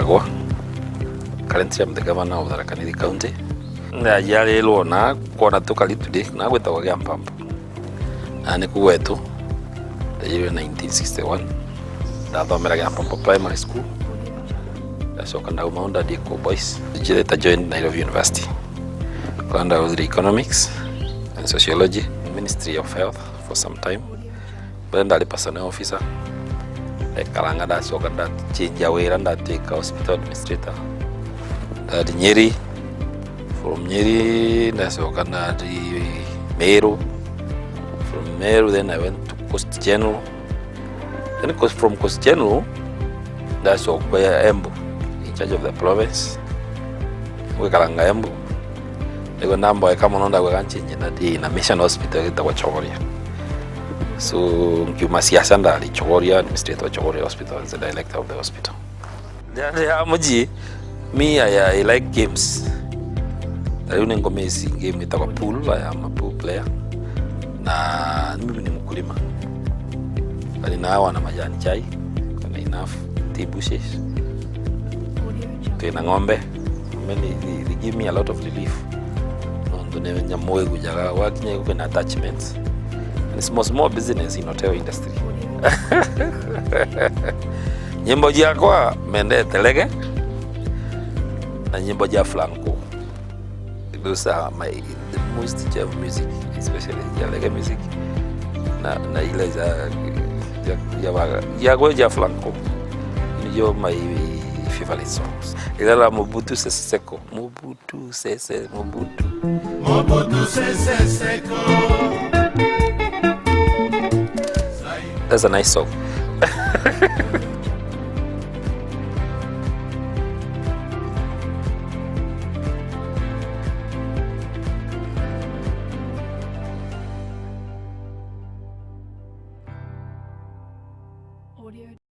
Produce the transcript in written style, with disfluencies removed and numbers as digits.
Karagwa. Currently I'm the governor of Tharaka Nithi County. Na yale lona kwa toka today na gweta kwa Gampampo. Ani kuwetu the year 1961. Ndathomera Gampampo Primary School. Ndacoka ndauma Diko Boys. Njireta joined Nairobi University. Kwanda was economics and sociology, Ministry of Health for some time. But then personnel officer. Kalanga ndacoka change wera ndatwika hospital administrator. Ndati Nyeri. From Nyeri ndacoka ndati Meru. From Meru then I went to Coast General. Then from Coast General ndacoka Embu, in charge of the province. Kalanga Embu. Ego namba kama nonda kwa change na Mission Hospital kwa Chogoria. So Mkiuma siasa ndali Chogoria, administrator Chogoria Hospital, is the director of the hospital. Me I like games. Tayuni ngomezi game itakuwa pool. I am a pool player. Na mimi ni mkulima. Bali na hawa na majani chai. Kuna enough tea bushes. Kuna ng'ombe. They give me a lot of relief. Ndio nyamoe kujaga wakinye kuna attachments. And it's small business in hotel industry. Nyimbo jakwa mende telege na nyimbo ja flanco. Those are the most of music, especially Jalege music. Na ile ya ja flanco. Ndio my favorite songs. Ile la Mobutu Sese Seko. Mobutu Sese Mobutu. Mobutu Sese Seko. That's a nice song.